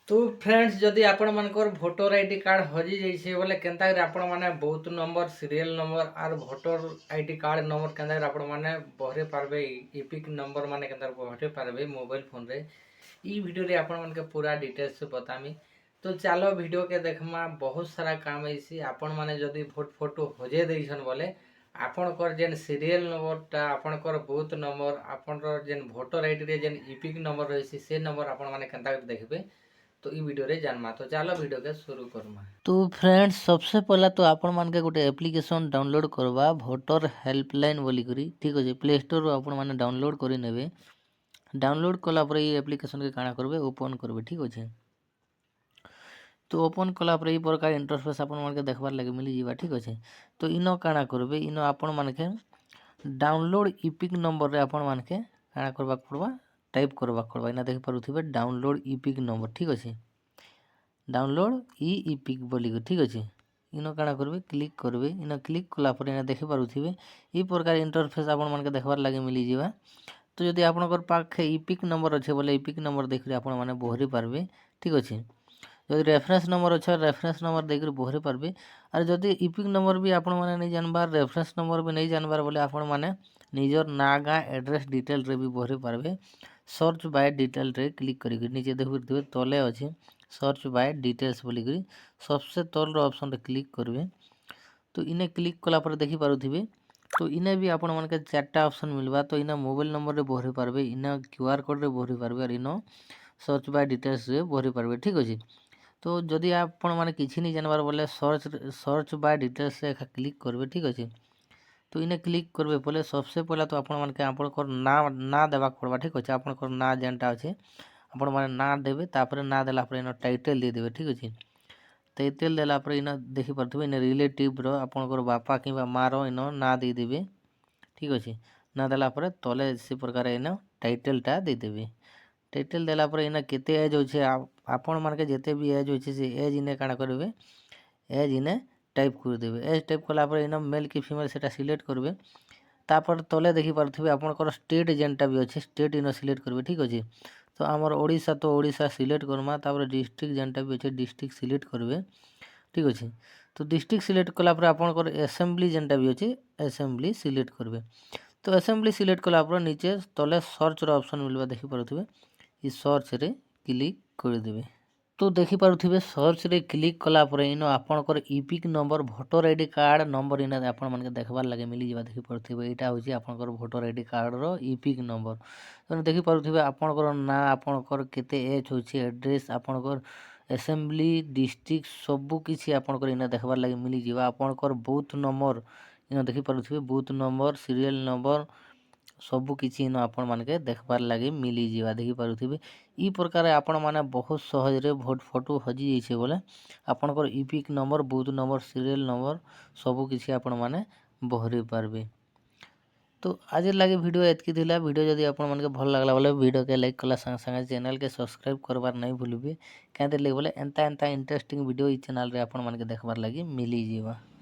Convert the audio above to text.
तो फ्रेंड्स जदि आपण मानकर भोटर आईडी कार्ड हजि जाइए बोले केनता आपण मैंने बहुत नंबर सीरियल नंबर आर भोटर आईडी कार्ड नंबर केनता आपण मैंने बहरे पारबे इपिक नंबर माने केनता बहरे पारबे मोबाइल फोन रे ई वीडियो रे आपण मानके पूरा डिटेल्स से बतामी। तो चलो वीडियो के देखमा बहुत सारा काम ऐसी आपण माने जदि भोट फोटो हजे देइछन बोले आपणकर जेन सीरियल नंबरटा आपणकर बूथ नंबर आपणर जेन भोटर आईडी रे जेन इपिक नंबर रही से नंबर आपण माने केनता देखबे तो ई वीडियो रे जानमा। तो चलो वीडियो के शुरू करमा। तो फ्रेंड्स सबसे पहला तो आपण मान के गोटे एप्लिकेशन डाउनलोड करवा भोटर हेल्पलाइन बोली करी ठीक अछि प्ले स्टोर रो आपण माने डाउनलोड करी नेबे। डाउनलोड कला पर ई एप्लिकेशन के काना करबे ओपन करबे ठीक अछि। तो ओपन कला पर ई प्रकार इंटरफेस आपण मान के देखबार लागि मिली जीवा ठीक अछि। तो इनो काना करबे इनो आपण मान के डाउनलोड इपिक नंबर रे आपण मान के काना करबा पड़बा टाइप करबा पड़बा इना देख पारुथिबे डाउनलोड इपिक नंबर ठीक अछि। डाउनलोड इपिक बोली ठीक अछि। इनो काना करबे क्लिक करबे इनो क्लिक कला पर इना देखि पारुथिबे ई प्रकार इंटरफेस आपण मान के देखबार लागि मिली जीवा। तो जदि आपनकर पाखे इपिक नंबर अच्छे बोले इपिक नंबर देखि आपण माने बहरी पारबे ठीक अछि। जदि रेफरेंस नंबर अच्छे रेफरेंस नंबर देखि बहरी पारबे और जदि इपिक नंबर भी आपण माने नहीं जानबार रेफरेंस नंबर भी नहीं जानबार बोले आपण माने निजर नागा एड्रेस डिटेल रे भी बहरी पारबे। सर्च बाय डिटेल रे क्लिक करी नीचे देखिए तले अच्छे सर्च बाय डिटेल्स बोलिकी सबसे तल ऑप्शन रे क्लिक करेंगे। तो इन्हें क्लिक कला पर देखी पारुथिबे तो इन्हें भी आपण मान के चारटा ऑप्शन मिलवा। तो इना मोबाइल नंबर रे भरी पारबे इना क्यूआर कोड रे भरी पारबे और इनो सर्च बाय डिटेल्स रे भरी पारबे ठीक अछि। तो जदि आपण माने किछि नहीं जानबार बोले सर्च बाय डिटेल्स रे क्लिक करबे ठीक अछि। तो इन्हें क्लिक करबे बोले सबसे पहला तो आपण मान के आपनकर ना देबा पड़बा ठीक अछि। आपनकर ना जेनटा अछि आपण माने ना देबे तापर ना देला पर इनो टाइटल दे देबे ठीक अछि। टाइटल देला पर इनो देखि परथबे इन रिलेटिव रो आपनकर बापा किबा माँ रो इनो ना दे देबे ठीक अछि। ना देला पर तले से प्रकार इनो टाइटलटा दे देबे। टाइटल देला पर इना केते एज होछे आपण मान के जेते भी एज होछे से एज इने काना करबे एज इने टाइप कर देबे। एज टाइप कला पर इनो मेल की फीमेल सेटा सिलेक्ट करबे। तापर तले देखि पारथिबे आपनकर स्टेट जेनटा भी अछि स्टेट इनो सिलेक्ट करबे ठीक अछि। तो आमर ओडिशा तो ओडिशा सिलेक्ट करमा तापर डिस्ट्रिक्ट जेनटा भी अछि डिस्ट्रिक्ट सिलेक्ट करबे ठीक अछि। तो डिस्ट्रिक्ट सिलेक्ट कला पर आपनकर असेंबली जेनटा भी अछि असेंबली सिलेक्ट करबे। तो असेंबली सिलेक्ट कला पर नीचे तले सर्च रो ऑप्शन मिलबा देखि पारुथिबे ई सर्च रे क्लिक कर देबे। तो देखि पारुथिबे सर्च रे क्लिक कला पर इनो आपनकर EPIC number voter ID card number इना आपण मन के देखबार लागे मिली जेबा देखि पारुथिबे एटा होची आपनकर भोटर आईडी कार्ड रो इपिक नंबर। तो देखि पारुथिबे आपनकर ना आपनकर केते एज होची एड्रेस आपनकर असेंबली डिस्ट्रिक्ट सबु किछि आपनकर इना देखबार लागे मिली जेबा। आपनकर बूथ नंबर इना देखि पारुथिबे बूथ नंबर सीरियल नंबर सबु किछि इनो आपण मान के देखबार लागे मिली जीवा देखि पारुथिबे। ई प्रकार आपण माने बहुत सहज रे भोट फोटो हजी जैसे बोले आपनकर EPIC number booth number serial number सबु किछि आपण माने बहरी पारबे। तो आज लगे वीडियो एतकी थिला। वीडियो जदि आपण मन के भल लागला बोले वीडियो के लाइक कला संग संग चैनल के सब्सक्राइब करबार नहीं भूलिबे। क्या बोले एंता इंटरेस्टिंग वीडियो ई चैनल रे आपण मन के देखबार लागी मिली जीवा।